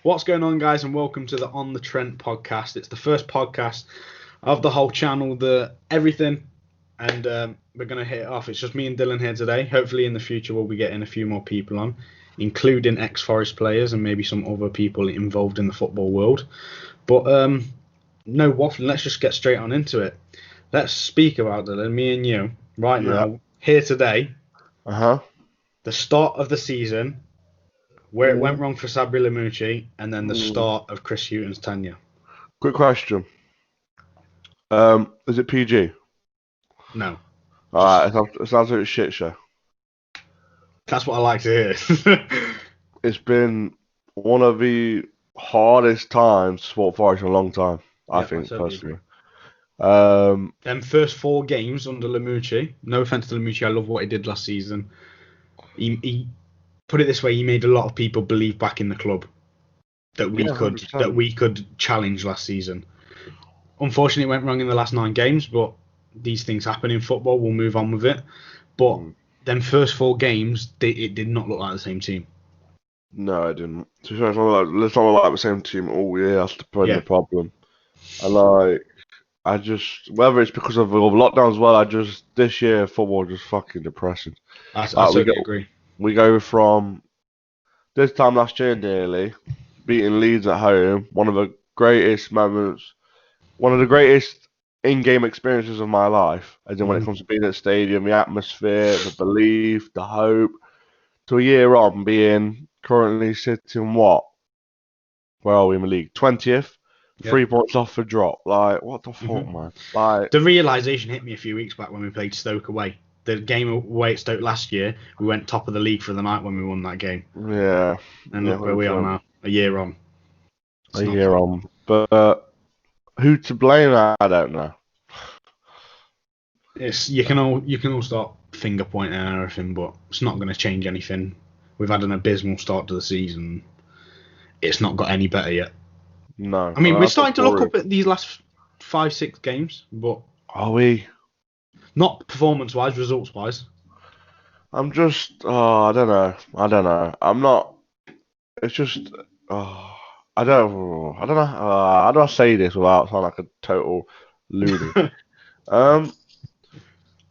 What's going on, guys, and welcome to the On the Trent podcast. It's the first podcast of the whole channel, the everything, and we're going to hit it off. It's just me and Dylan here today. Hopefully, in the future, we'll be getting a few more people on, including ex-Forest players and maybe some other people involved in the football world. But no waffling, let's just get straight on into it. Let's speak about, Dylan, me and you, right Yeah. now, here today, Uh-huh. the start of the season, where it went wrong for Sabri Lamucci, and then the start of Chris Hughton's tenure. Quick question. Is it PG? No. Alright, it sounds like a shit show. That's what I like to hear. It's been one of the hardest times to support Forest in a long time, I think, personally. Them first 4 games under Lamucci, no offense to Lamucci, I love what he did last season. He put it this way, he made a lot of people believe back in the club that we could 100%. challenge last season. Unfortunately, it went wrong in the last 9 games, but these things happen in football. We'll move on with it. But them first 4 games, it did not look like the same team. No, it didn't. To be honest, let's not like the same team all year. That's the problem. And I just, whether it's because of the lockdown as well, this year football just fucking depressing. I totally agree. We go from this time last year nearly beating Leeds at home, one of the greatest moments, one of the greatest in-game experiences of my life, as in when it comes to being at the stadium, the atmosphere, the belief, the hope, to a year on being currently sitting what? Where are we in the league? 20th? Yep. 3 points off for drop. Like, what the fuck, man? Like, the realisation hit me a few weeks back when we played Stoke away. The game away at Stoke last year, we went top of the league for the night when we won that game. Yeah. And look where we are now, a year on. But who to blame? I don't know. You can all start finger pointing and everything, but it's not going to change anything. We've had an abysmal start to the season. It's not got any better yet. No. I mean, we're starting to look up at these last 5-6 games, but are we? Not performance-wise, results-wise. I'm just, I don't know. I'm not. It's just, I don't know. How do I say this without sounding like a total loony? I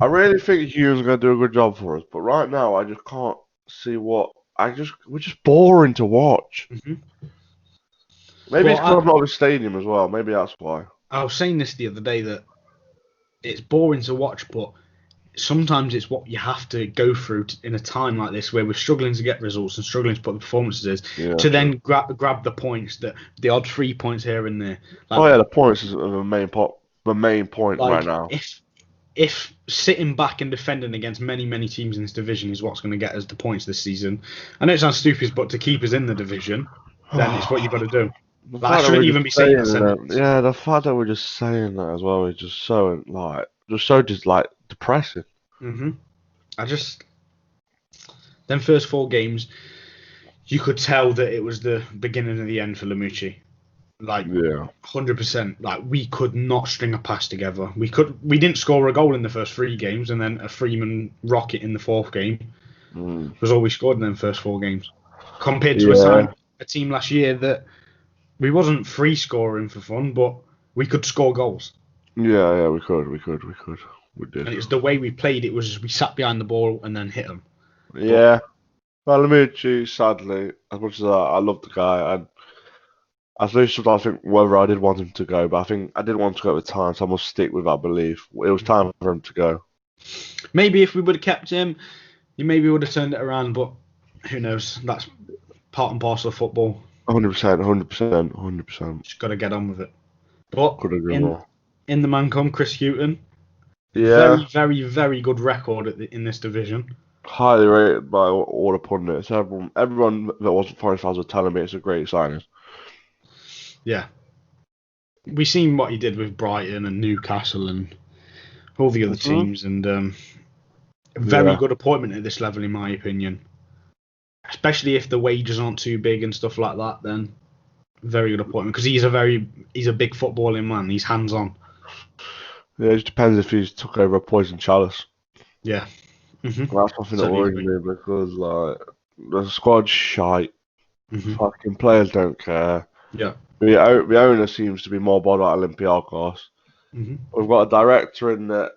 really think Hugh's going to do a good job for us, but right now I just can't see what. We're just boring to watch. Maybe it's because I'm not at the stadium as well. Maybe that's why. I was saying this the other day that it's boring to watch, but sometimes it's what you have to go through in a time like this where we're struggling to get results and struggling to put the performances to then grab the points, the odd 3 points here and there. Like, the points is the main point right now. If sitting back and defending against many teams in this division is what's going to get us the points this season, I know it sounds stupid, but to keep us in the division, then it's what you've got to do. I shouldn't even be saying that. Yeah, the fact that we're just saying that as well is just so depressing. Them first 4 games, you could tell that it was the beginning of the end for Lamucci. 100%. Like, we could not string a pass together. We didn't score a goal in the first 3 games, and then a Freeman rocket in the 4th game was all we scored in them first 4 games. Compared to a team last year that we wasn't free scoring for fun, but we could score goals. Yeah, we could. We did. And it's the way we played. It was we sat behind the ball and then hit them. Yeah. Well, Lamucci, sadly, as much as I love the guy, and at least I think whether I did want him to go, but I think I didn't want to go at the time, so I must stick with that belief. It was time for him to go. Maybe if we would have kept him, he maybe would have turned it around, but who knows? That's part and parcel of football. 100%. Just got to get on with it. But in the man come, Chris Hughton. Yeah. Very good record in this division. Highly rated by all the pundits. Everyone that wasn't Forest fans were telling me it's a great signing. Yeah. We've seen what he did with Brighton and Newcastle and all the other teams, and very good appointment at this level, in my opinion. Especially if the wages aren't too big and stuff like that, then very good appointment, because he's a big footballing man. He's hands-on. Yeah, it just depends if he's took over a poison chalice. Yeah. That's something that worries me, because the squad's shite. Fucking players don't care. Yeah. The owner seems to be more bothered about Olympiacos. hmm We've got a director in that.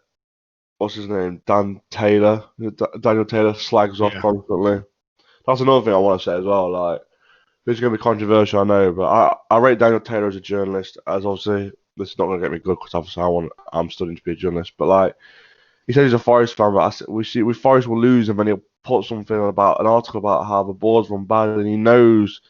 What's his name? Dan Taylor. Daniel Taylor slags off Yeah. constantly. That's another thing I want to say as well. Like, this is going to be controversial, I know, but I rate Daniel Taylor as a journalist. As obviously, this is not going to get me good because obviously I'm studying to be a journalist. But like, he says he's a Forest fan, but we Forest will lose, and then he'll put something about an article about how the board's run bad, and he knows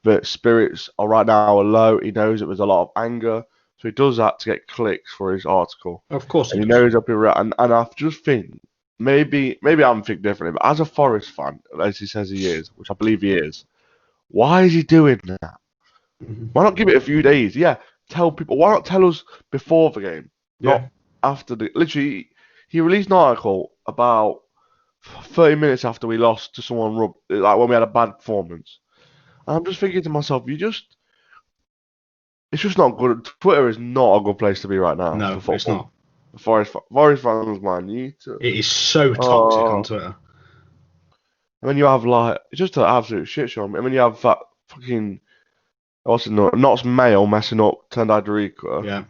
that spirits are right now are low. He knows that there's a lot of anger, so he does that to get clicks for his article, Of course he and he does. knows up here. And I just think maybe I'm thinking differently, but as a Forest fan, as he says he is, which I believe he is, why is he doing that? hmm Why not give it a few days? Yeah, tell people. Why not tell us before the game, not Yeah. after the. Literally, he released an article about 30 minutes after we lost to someone, like when we had a bad performance. And I'm just thinking to myself, it's just not good. Twitter is not a good place to be right now for No, it's football. not. Forest fans, man, you need to. It is so toxic on Oh, Twitter. and then you have like it's just an absolute shit show. I mean, you have that fucking what's it not Mail messing up Tendai Dorica. Yeah.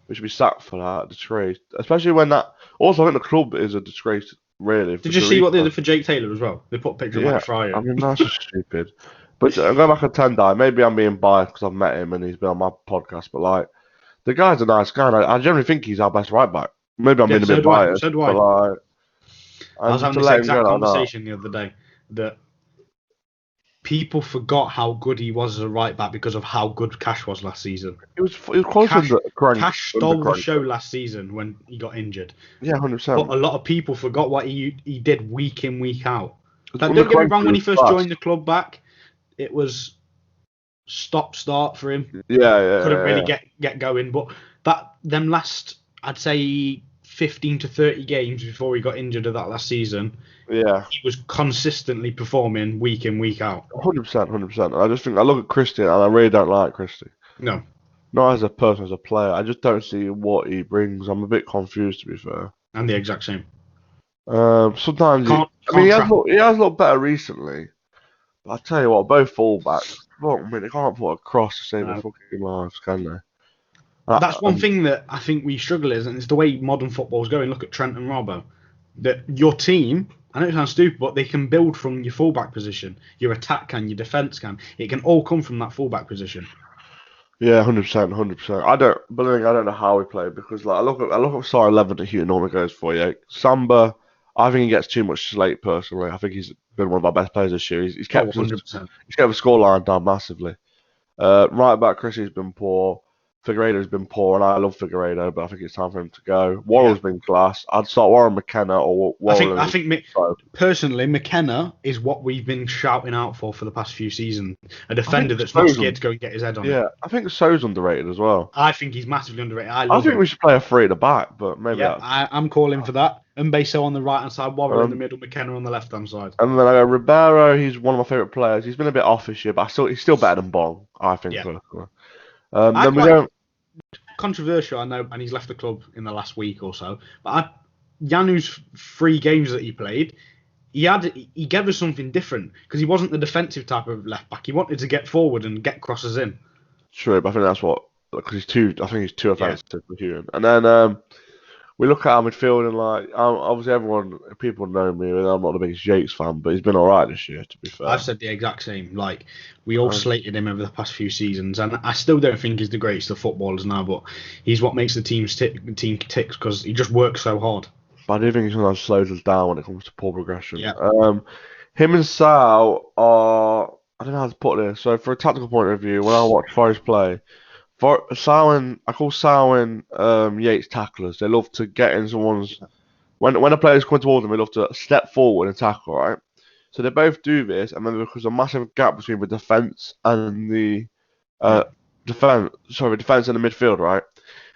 We should be sacked for that disgrace, especially when that. Also, I think the club is a disgrace, really. For Did you see what they Dorica. did for Jake Taylor as well? They put a picture of Yeah, Matt Fryer I in. mean that's just stupid. But going back to Tendai, maybe I'm being biased because I've met him and he's been on my podcast. But like, the guy's a nice guy. And I generally think he's our best right back. Maybe I'm Yeah, being a so bit do I. biased, So do but I. like, I was and having to this let him go exact like that, conversation the other day that people forgot how good he was as a right back because of how good Cash was last season. he was close Cash Cash under stole the Crank. show last season when he got injured. Yeah, But 100%. a lot of people forgot what he did week in, week out. Like, Under don't get me Crank, wrong, he when he was first class. joined the club back, it was stop start for him. Yeah, Couldn't really yeah, get going. But that them last, I'd say 15 to 30 games before he got injured of that last season, yeah. he was consistently performing week in, week out. 100%, 100%. I just think I look at Christie and I really don't like Christie. No. Not as a person, as a player. I just don't see what he brings. I'm a bit confused, to be fair. And the exact same. Sometimes I mean, Can't trap. he has looked better recently. But I tell you what, both fullbacks, fuck me, they can't put a cross to save their No. fucking lives, can they? That's one thing that I think we struggle is, and it's the way modern football's going. Look at Trent and Robbo. That your team, I know it sounds stupid, but they can build from your fullback position. Your attack can, your defence can. It can all come from that fullback position. Yeah, 100%, 100%. But then I don't know how we play because like I look at star 11 that Hugh normally goes for. Yeah, Samba, I think he gets too much slate personally. I think he's been one of our best players this year. He's Oh, kept us, 100%. he's kept the scoreline down massively. Right back, Chrissy's been poor. Figueiredo's been poor, and I love Figueiredo, but I think it's time for him to go. Yeah. Worrell's been class. I'd start Warren McKenna or Worrell. I think personally, McKenna is what we've been shouting out for the past few seasons. A defender that's not scared to go and get his head on it. Yeah, I think So's underrated as well. I think he's massively underrated. I think love him. we should play a three at the back, but maybe Yeah, I'm calling for that. Mbeso on the right hand side, Worrell in the middle, McKenna on the left hand side. And then I go Ribeiro. He's one of my favourite players. He's been a bit off this year, but he's still better than Bong, I think. Yeah. Personally. I Then we quite don't. controversial, I know, and he's left the club in the last week or so. But Janu's 3 games that he played, he gave us something different because he wasn't the defensive type of left back. He wanted to get forward and get crosses in. True, but I think that's what because I think he's too offensive for Hewan. And then we look at our midfield and like obviously people know me. And I'm not the biggest Yates fan, but he's been alright this year. To be fair, I've said the exact same. Like we all slated him over the past few seasons, and I still don't think he's the greatest of footballers now. But he's what makes the team ticks because he just works so hard. but I do think he sometimes slows us down when it comes to poor progression. Yeah. Him and Sal are. I don't know how to put this. So, for a tactical point of view, when I watch Forest play, I call Sal and Yates tacklers. They love to get in someone's. When a player's coming towards them, they love to step forward and tackle, right? So they both do this, and then there's a massive gap between the defense and the defense and the midfield, right?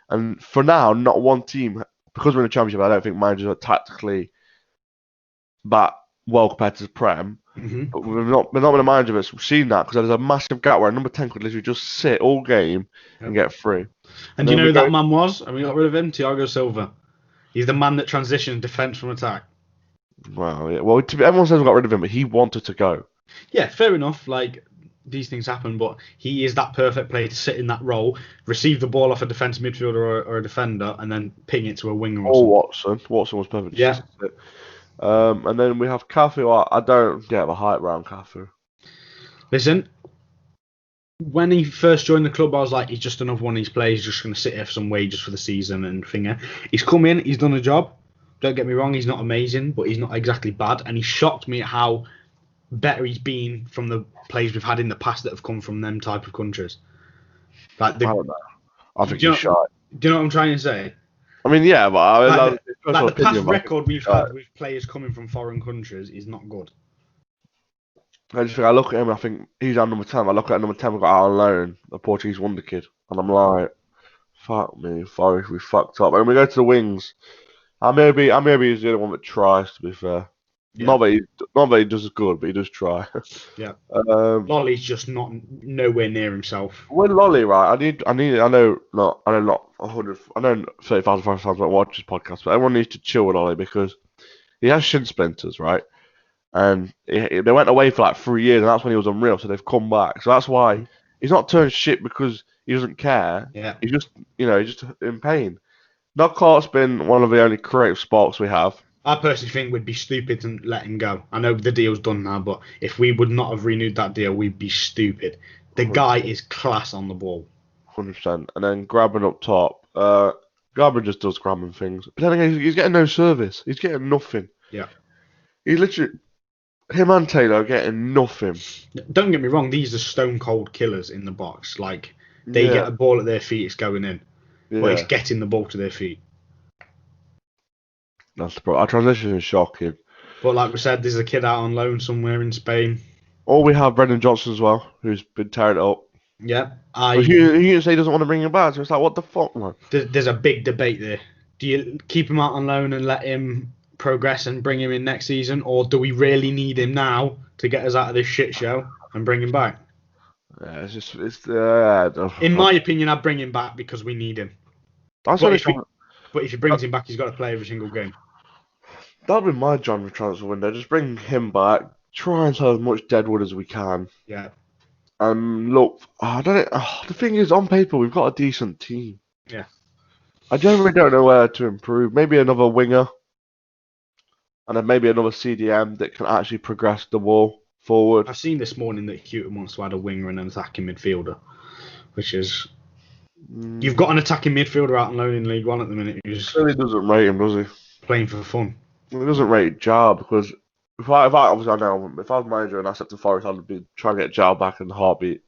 And for now, not one team, because we're in the championship, I don't think managers are tactically that well compared to the Prem. Mm-hmm. But we've not been a manager that's seen that because there's a massive gap where number 10 could literally just sit all game and get free. And do you know who that man was? And we got rid of him, Thiago Silva. He's the man that transitioned defence from attack. Wow, yeah. Well, everyone says we got rid of him, but he wanted to go. Yeah, fair enough. Like, these things happen, but he is that perfect player to sit in that role, receive the ball off a defensive midfielder or a defender, and then ping it to a winger or Or something. Watson. Watson was perfect just Yeah. to sit. And then we have Cafu. I don't get the hype around Cafu. Listen, when he first joined the club, I was like, he's just another one of these players just going to sit here for some wages for the season and finger. He's come in, he's done a job. Don't get me wrong, he's not amazing, but he's not exactly bad. And he shocked me at how better he's been from the players we've had in the past that have come from them type of countries. Like I don't know. I think do you he's shy. do you know what I'm trying to say? I mean, yeah, but I Like love the, his personal like the past opinion. But I think record he's we've shy. had with players coming from foreign countries is not good. I just think I look at him and I think he's our number 10. I look at number 10, we've got out on loan, the Portuguese wonder kid. And I'm like, fuck me, Forest, we fucked up. And we go to the wings. Maybe he's the only one that tries, to be fair. Yeah. Not that he does good, but he does try. Yeah. Lolly's just not nowhere near himself. With Lolly, right? I know not 100. I know 30,000 times won't watch this podcast, but everyone needs to chill with Lolly because he has shin splinters, right? And they went away for like 3 years, and that's when he was unreal. So they've come back. So that's why he's not turned shit because he doesn't care. Yeah. He's just, he's just in pain. Knockout's been one of the only creative spots we have. I personally think we'd be stupid to let him go. I know the deal's done now, but if we would not have renewed that deal, we'd be stupid. The guy is class on the ball. 100%. And then grabbing up top. Grabbing just does grabbing things. But then again, he's getting no service. He's getting nothing. Yeah. He's literally... Him and Taylor are getting nothing. Don't get me wrong, these are stone cold killers in the box. Like, they get a ball at their feet, it's going in. Yeah. But it's getting the ball to their feet. That's the problem. Our transition is shocking. But like we said, there's a kid out on loan somewhere in Spain. Or we have Brendan Johnson as well, who's been tearing it up. Yeah. You say he doesn't want to bring him back, so it's like, what the fuck, man? There's a big debate there. Do you keep him out on loan and let him progress and bring him in next season, or do we really need him now to get us out of this shit show and bring him back? Yeah, In my opinion, I'd bring him back because we need him. But if he brings him back, he's got to play every single game. That'll be my January transfer window. Just bring him back. Try and sell as much deadwood as we can. Yeah. And look, the thing is, on paper, we've got a decent team. Yeah. I generally don't know where to improve. Maybe another winger. And then maybe another CDM that can actually progress the ball forward. I've seen this morning that Houghton wants to add a winger and an attacking midfielder, which is... You've got an attacking midfielder out on loan in League One at the minute who's... Really doesn't rate him, does he? Playing for fun. He doesn't rate Jar because if I obviously I know if I was manager and I stepped to Forest, I'd be trying to get Jar back in a heartbeat.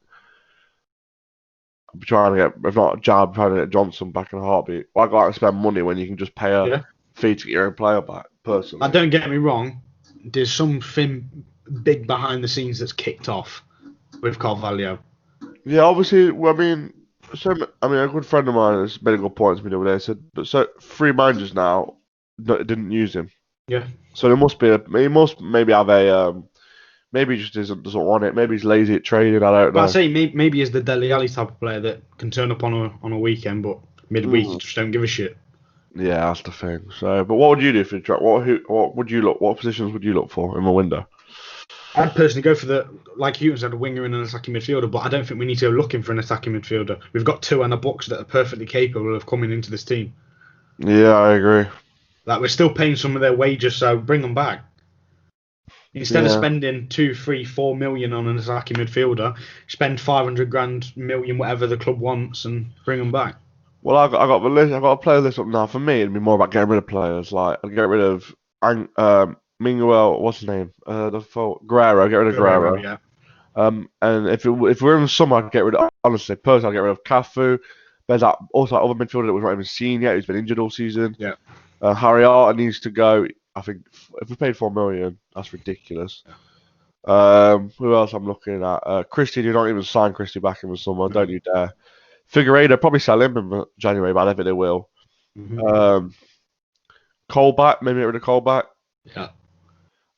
I'd be trying to get, if not Jar, trying to get Johnson back in a heartbeat. Why go out and spend money when you can just pay a fee to get your own player back? Personally, don't get me wrong. There's something big behind the scenes that's kicked off with Carvalho. Yeah, obviously. Well, I mean, a good friend of mine has made a good point to me the other day. Said, but so 3 managers now didn't use him. Yeah. So there must be he must maybe have a maybe he just doesn't want it. Maybe he's lazy at trading. I don't know. But I say maybe he's the Dele Alli type of player that can turn up on a weekend, but midweek you just don't give a shit. Yeah, that's the thing. So, but what would you do if you what would you look? What positions would you look for in the window? I'd personally go for like Houghton said, a winger and an attacking midfielder, but I don't think we need to go looking for an attacking midfielder. We've got 2 on the books that are perfectly capable of coming into this team. Yeah, I agree. Like, we're still paying some of their wages, so bring them back. Instead of spending 2, 3, 4 million on an attacking midfielder, spend 500 grand, million, whatever the club wants, and bring them back. Well, I got the list. I got a player list up now. For me, it'd be more about getting rid of players. Like I'd get rid of Miguel. What's his name? Guerrero. Get rid of Guerrero. Yeah. And if we're in the summer, I'd get rid of. Honestly, personally, I'd get rid of Cafu. There's that other midfielder that we've not even seen yet, who's been injured all season. Yeah. Harry Arter needs to go. I think if we paid 4 million, that's ridiculous. Who else I'm looking at? Christie, you don't even sign Christie back in the summer. Don't you dare. Figueiredo, probably sell him in January, but I don't think they will. Mm-hmm. Colback, maybe get rid of Colback. Yeah.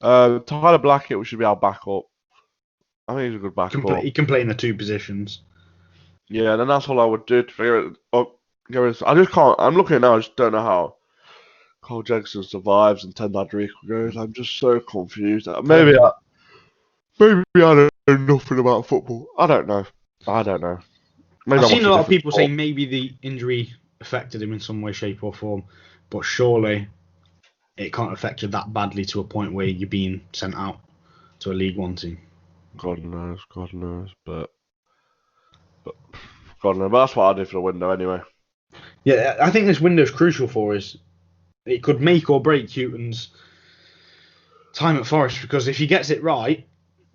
Tyler Blackett, which should be our backup. I think he's a good backup. He can play in the 2 positions. Yeah, then that's all I would do to figure it. I just can't. I'm looking now. I just don't know how Cole Jackson survives and Ten Rodrigo goes. I'm just so confused. Maybe I don't know nothing about football. I don't know. Maybe I've I seen watch a a lot of different people sport. say maybe the injury affected him in some way, shape, or form, but surely it can't affect you that badly to a point where you're being sent out to a League One team. God knows, but God knows. But that's what I do for the window anyway. Yeah, I think this window is crucial for us. It could make or break Houghton's time at Forest, because if he gets it right,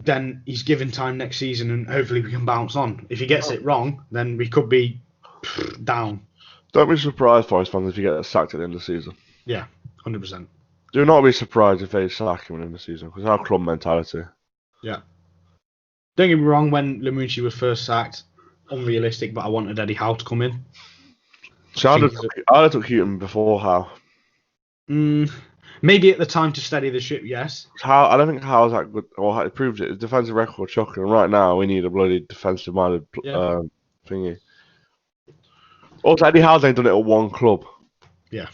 then he's given time next season and hopefully we can bounce on. If he gets it wrong, then we could be down. Don't be surprised, Forest fans, if you get sacked at the end of the season. Yeah, 100%. Do not be surprised if they sack him in the season, because our club mentality. Yeah. Don't get me wrong, when Lamucci was first sacked, unrealistic, but I wanted Eddie Howe to come in. So I I'd think have, he's took, I'd have took Houghton before Howe. maybe at the time to steady the ship, yes. Howe, I don't think Howe's that good. Or it proves it. His defensive record shocking. And right now, we need a bloody defensive-minded Yeah. thingy. Also, Eddie Howe's only done it at one club. Yeah.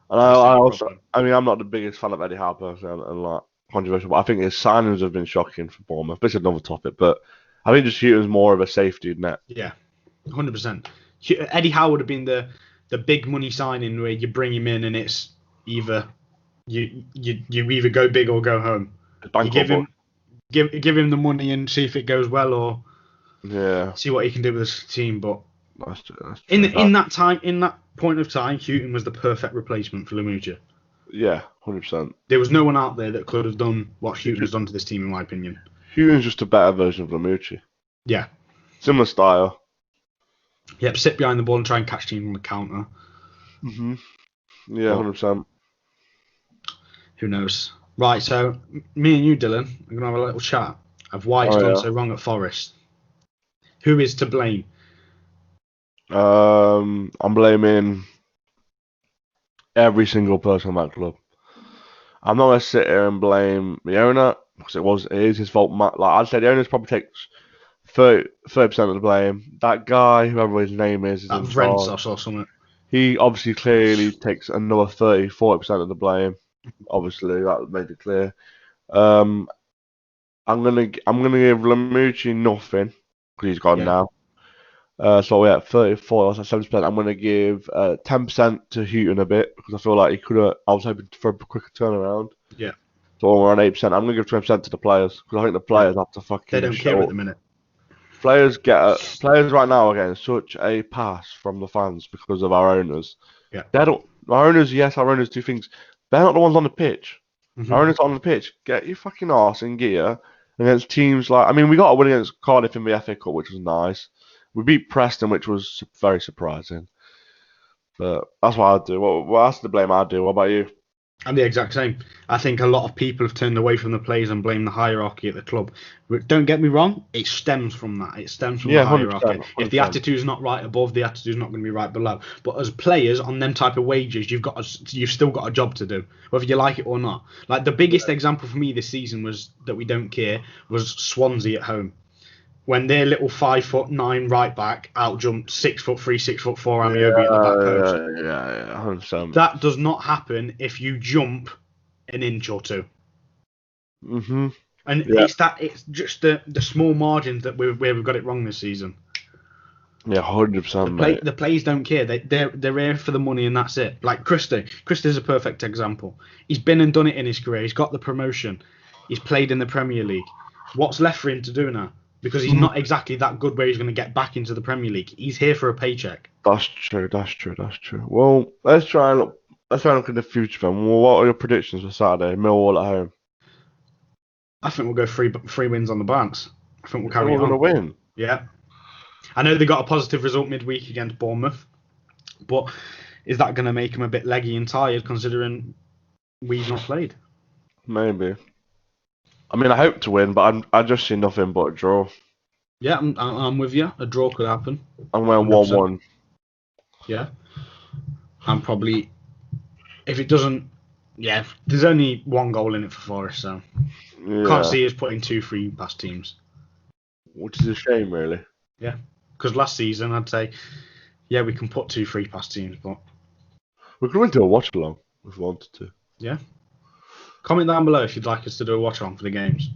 And That's the I only also, problem. I mean, I'm not the biggest fan of Eddie Howe personally, and like controversial, but I think his signings have been shocking for Bournemouth. This is another topic, but I think just Houghton's more of a safety net. Yeah, 100%. Eddie Howe would have been the big money signing where you bring him in and it's either you either go big or go home. You give him the money and see if it goes well, or Yeah, see what he can do with his team. But that's true. in that point of time, Houghton was the perfect replacement for Lamuccia. Yeah, 100%. There was no one out there that could have done what Houghton has done to this team, in my opinion. Houghton's just a better version of Lamucci. Yeah. Similar style. Yep, sit behind the ball and try and catch teams on the counter. Yeah, 100%. Who knows? Right, so me and you, Dylan, are going to have a little chat of why it's gone so wrong at Forest. Who is to blame? I'm blaming every single person at that club. I'm not gonna sit here and blame the owner because it is his fault. Like I'd say, the owner's probably takes 30% of the blame. That guy, whoever his name is That in Vrentz charge. or something. He obviously clearly takes another 40% of the blame. Obviously, that made it clear. I'm gonna give Lamucci nothing because he's gone now. So we're at 34, so 70%. I'm gonna give 10% to Houghton a bit because I feel like he could have. I was hoping for a quicker turnaround. Yeah. So we're on 8%. I'm gonna give 20% to the players because I think the players have to fucking. They don't care at the minute. Players right now are getting such a pass from the fans because of our owners. Yeah. Our owners, yes, our owners do things. They're not the ones on the pitch. Mm-hmm. Our owners on the pitch. Get your fucking arse in gear against teams like. I mean, we got a win against Cardiff in the FA Cup, which was nice. We beat Preston, which was very surprising. But that's what I'd do. Well, that's the blame I'd do. What about you? I'm the exact same. I think a lot of people have turned away from the players and blame the hierarchy at the club. But don't get me wrong, it stems from that. It stems from the hierarchy. 100%. If the attitude's not right above, the attitude's not going to be right below. But as players on them type of wages, you've still got a job to do, whether you like it or not. Like the biggest example for me this season was that we don't care was Swansea at home. When their little 5'9" right back outjumped 6'3", 6'4" Amiobi at the back post. Yeah, 100%. That does not happen if you jump an inch or two. And it's just the small margins that we've got it wrong this season. Yeah, 100%. The players don't care. They're here for the money and that's it. Like Christie is a perfect example. He's been and done it in his career. He's got the promotion. He's played in the Premier League. What's left for him to do now? Because he's not exactly that good where he's going to get back into the Premier League. He's here for a paycheck. That's true. Well, let's try and look in the future then. Well, what are your predictions for Saturday? Millwall at home. I think we'll go three wins on the bounce. I think we'll carry on. We're going to win. Yeah. I know they got a positive result midweek against Bournemouth, but is that going to make them a bit leggy and tired considering we've not played? Maybe. I mean, I hope to win, but I just see nothing but a draw. Yeah, I'm with you. A draw could happen. I'm going 1-1. Yeah. I'm probably, if it doesn't, there's only one goal in it for Forest, so can't see us putting 2-3 past teams. Which is a shame, really. Yeah, because last season I'd say, we can put 2-3 past teams, but we could win to a watch along if we wanted to. Yeah. Comment down below if you'd like us to do a watch along for the games.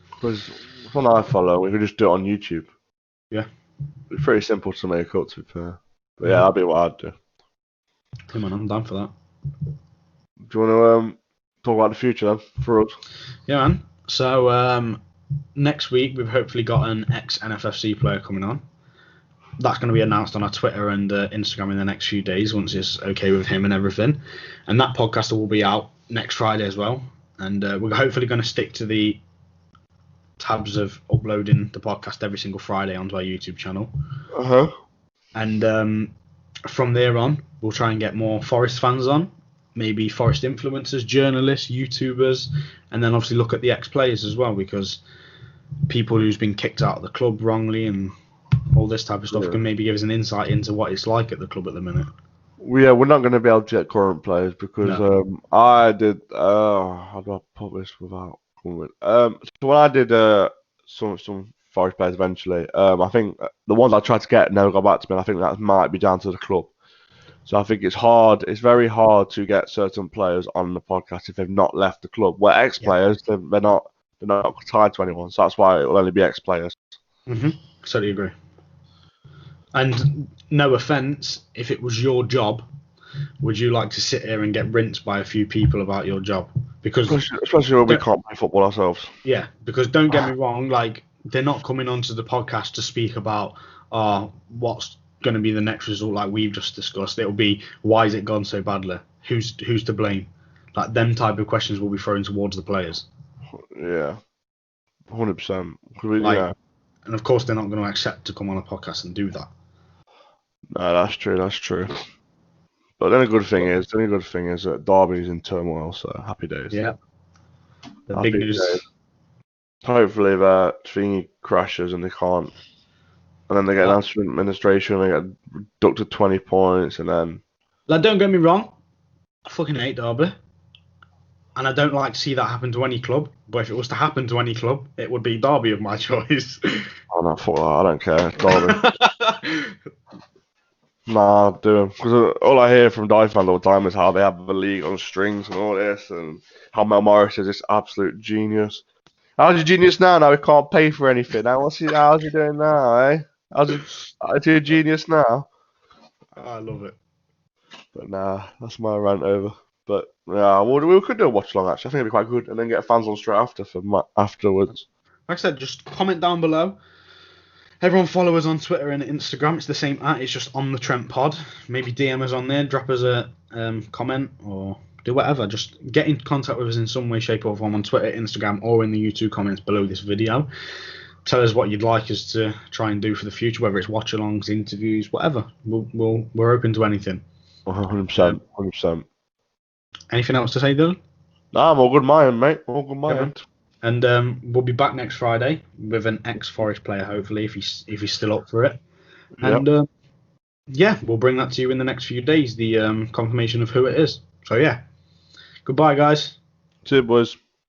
Because one I follow. We could just do it on YouTube. Yeah. It's pretty simple to make up, to be fair. But Mhm. yeah, that'd be what I'd do. Come on, I'm down for that. Do you want to talk about the future then for us? Yeah, man. So next week we've hopefully got an ex-NFFC player coming on. That's going to be announced on our Twitter and Instagram in the next few days once it's okay with him and everything. And that podcast will be out next Friday as well. And we're hopefully going to stick to the tabs of uploading the podcast every single Friday onto our YouTube channel. And from there on, we'll try and get more Forest fans on, maybe Forest influencers, journalists, YouTubers, and then obviously look at the ex-players as well, because people who's been kicked out of the club wrongly and all this type of stuff can maybe give us an insight into what it's like at the club at the minute. Yeah, we're not going to be able to get current players because I did. How do I put this without? So when I did some Forest players eventually, I think the ones I tried to get never got back to me. And I think that might be down to the club. So I think it's hard. It's very hard to get certain players on the podcast if they've not left the club. Where ex-players, they're not tied to anyone. So that's why it will only be ex-players. Totally agree. And no offence, if it was your job, would you like to sit here and get rinsed by a few people about your job? Because especially when we can't play football ourselves. Yeah, because don't get me wrong, like they're not coming onto the podcast to speak about what's going to be the next result, like we've just discussed. It'll be why has it gone so badly? Who's to blame? Like them type of questions will be thrown towards the players. Yeah, 100%. Yeah. And of course, they're not going to accept to come on a podcast and do that. No, that's true. That's true. But then the only good thing is that Derby's in turmoil, so happy days. Yeah. The big news. Days. Hopefully that thingy crashes and they can't, and then they get announced from administration, they get deducted 20 points, and then. Like, don't get me wrong, I fucking hate Derby, and I don't like to see that happen to any club. But if it was to happen to any club, it would be Derby of my choice. Oh no, fuck that. I don't care. Derby. Nah, I do. Because all I hear from Derby fans all the time is how they have the league on strings and all this, and how Mel Morris is this absolute genius. How's your genius now? Now he can't pay for anything. Now how's he doing now, eh? How's he a genius now? I love it. But nah, that's my rant over. But yeah, we could do a watch along actually. I think it'd be quite good, and then get fans on straight afterwards. Like I said, just comment down below. Everyone follow us on Twitter and Instagram. It's the same @ it's just On The Trent Pod. Maybe DM us on there, drop us a comment, or do whatever. Just get in contact with us in some way, shape, or form on Twitter, Instagram, or in the YouTube comments below this video. Tell us what you'd like us to try and do for the future, whether it's watch-alongs, interviews, whatever. We're open to anything. 100%. 100%. Anything else to say, Dylan? Nah, I'm all good my end, mate. All good my end. And we'll be back next Friday with an ex-Forest player, hopefully, if he's still up for it. And we'll bring that to you in the next few days, the confirmation of who it is. So yeah, goodbye, guys. See you, boys.